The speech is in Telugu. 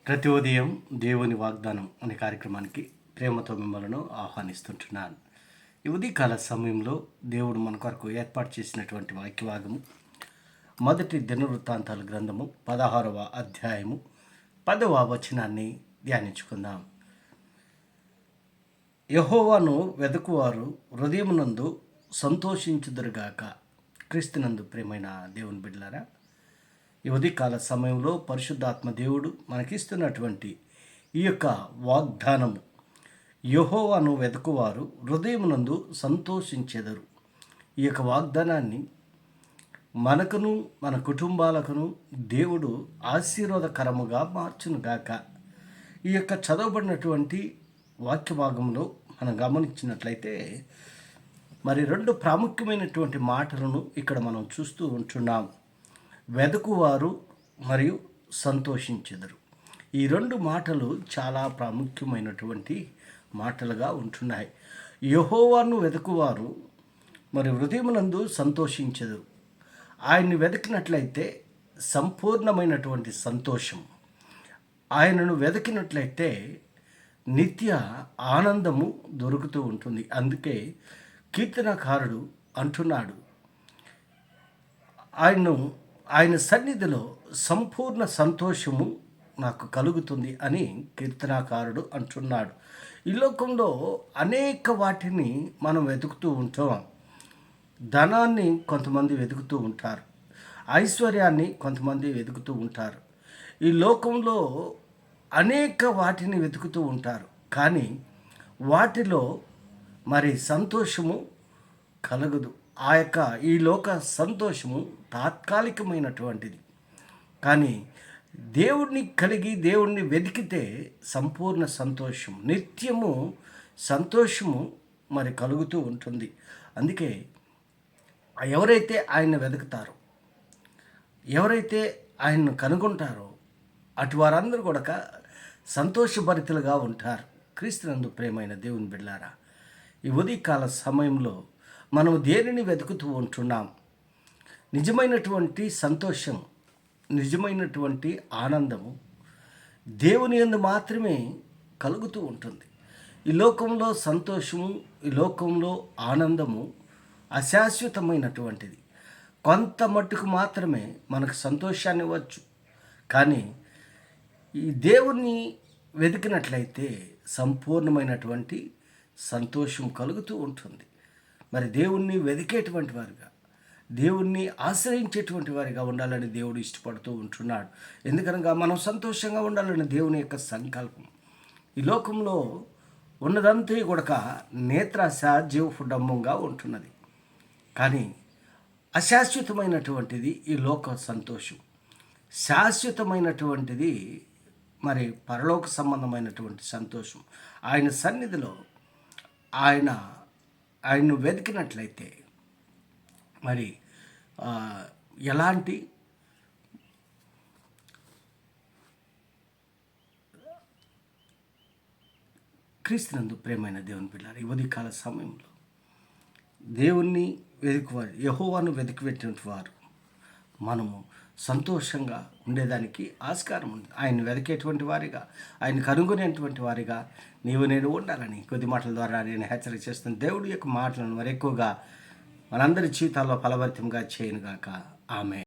ప్రతి ఉదయం దేవుని వాగ్దానం అనే కార్యక్రమానికి ప్రేమతో మిమ్మల్ని ఆహ్వానిస్తుంటున్నాను. ఈ ఉదయకాల సమయంలో దేవుడు మన కొరకు ఏర్పాటు చేసినటువంటి వాక్యభాగము మొదటి దినవృత్తాంతాల గ్రంథము 16వ అధ్యాయము 10వ వచనాన్ని ధ్యానించుకుందాం. యెహోవాను వెదకువారు హృదయమునందు సంతోషించుదురుగాక. క్రీస్తునందు ప్రియమైన దేవుని బిడ్డలారా, ఈ ఉదయకాల సమయంలో పరిశుద్ధాత్మ దేవుడు మనకిస్తున్నటువంటి ఈ యొక్క వాగ్దానము, యెహోవాను వెదకువారు హృదయమునందు సంతోషించెదరు. ఈ యొక్క వాగ్దానాన్ని మనకును మన కుటుంబాలకును దేవుడు ఆశీర్వాదకరముగా మార్చునుగాక. ఈ యొక్క చదవబడినటువంటి వాక్య భాగంలో మనం గమనించినట్లయితే మరి రెండు ప్రాముఖ్యమైనటువంటి మాటలను ఇక్కడ మనం చూస్తూ ఉంటున్నాం. వెదకువారు మరియు సంతోషించెదరు. ఈ రెండు మాటలు చాలా ప్రాముఖ్యమైనటువంటి మాటలుగా ఉంటున్నాయి. యెహోవాను వెదకువారు మరి హృదయమునందు సంతోషించెదరు. ఆయన్ని వెతికినట్లయితే సంపూర్ణమైనటువంటి సంతోషం, ఆయనను వెతికినట్లయితే నిత్య ఆనందము దొరుకుతూ ఉంటుంది. అందుకే కీర్తనకారుడు అంటున్నాడు, ఆయన సన్నిధిలో సంపూర్ణ సంతోషము నాకు కలుగుతుంది అని కీర్తనాకారుడు అంటున్నాడు. ఈ లోకంలో అనేక వాటిని మనం వెతుకుతూ ఉంటాం. ధనాన్ని కొంతమంది వెతుకుతూ ఉంటారు, ఐశ్వర్యాన్ని కొంతమంది వెతుకుతూ ఉంటారు. ఈ లోకంలో అనేక వాటిని వెతుకుతూ ఉంటారు, కానీ వాటిలో మరి సంతోషము కలగదు. ఆ యొక్క ఈ లోక సంతోషము తాత్కాలికమైనటువంటిది. కానీ దేవుడిని కలిగి దేవుడిని వెతికితే సంపూర్ణ సంతోషం, నిత్యము సంతోషము మరి కలుగుతూ ఉంటుంది. అందుకే ఎవరైతే ఆయన వెతుకుతారో, ఎవరైతే ఆయన్ను కనుగొంటారో అటు వారందరూ కూడా సంతోషభరితులుగా ఉంటారు. క్రీస్తునందు ప్రియమైన దేవుని బిడ్డలారా, ఈ ఉదయకాల సమయంలో మనం దేనిని వెతుకుతూ ఉంటున్నాం? నిజమైనటువంటి సంతోషం, నిజమైనటువంటి ఆనందము దేవుని యందు మాత్రమే కలుగుతూ ఉంటుంది. ఈ లోకంలో సంతోషము, ఈ లోకంలో ఆనందము అశాశ్వతమైనటువంటిది. కొంత మట్టుకు మాత్రమే మనకు సంతోషాన్ని ఇవ్వచ్చు. కానీ ఈ దేవుణ్ణి వెతికినట్లయితే సంపూర్ణమైనటువంటి సంతోషం కలుగుతూ ఉంటుంది. మరి దేవుణ్ణి వెతికేటువంటి వారిగా, దేవుణ్ణి ఆశ్రయించేటువంటి వారిగా ఉండాలని దేవుడు ఇష్టపడుతూ ఉంటున్నాడు. ఎందుకనగా మనం సంతోషంగా ఉండాలని దేవుని యొక్క సంకల్పం. ఈ లోకంలో ఉన్నదంతా కూడా నేత్రాశ జీవఫుడంబంగా ఉంటున్నది. కానీ అశాశ్వతమైనటువంటిది ఈ లోక సంతోషం. శాశ్వతమైనటువంటిది మరి పరలోక సంబంధమైనటువంటి సంతోషం. ఆయన సన్నిధిలో ఆయన్ను వెతికినట్లయితే మరి ఎలాంటి క్రీస్తునందు ప్రేమైన దేవుని పిల్లలు, ఈ ఉదయకాల సమయంలో దేవుణ్ణి వెతికివారు, యెహోవాను వెతికిపెట్టినటువంటి వారు మనము సంతోషంగా ఉండేదానికి ఆస్కారం ఉంది. ఆయన వెతికేటువంటి వారిగా, ఆయన కనుగొనేటువంటి వారిగా నేను ఉండాలని కొద్ది మాటల ద్వారా నేను హెచ్చరిక చేస్తున్నాను. దేవుడి యొక్క మాటలను మరి ఎక్కువగా మనందరి జీవితాల్లో ఫలభరితంగా చేయనుగాక. ఆమె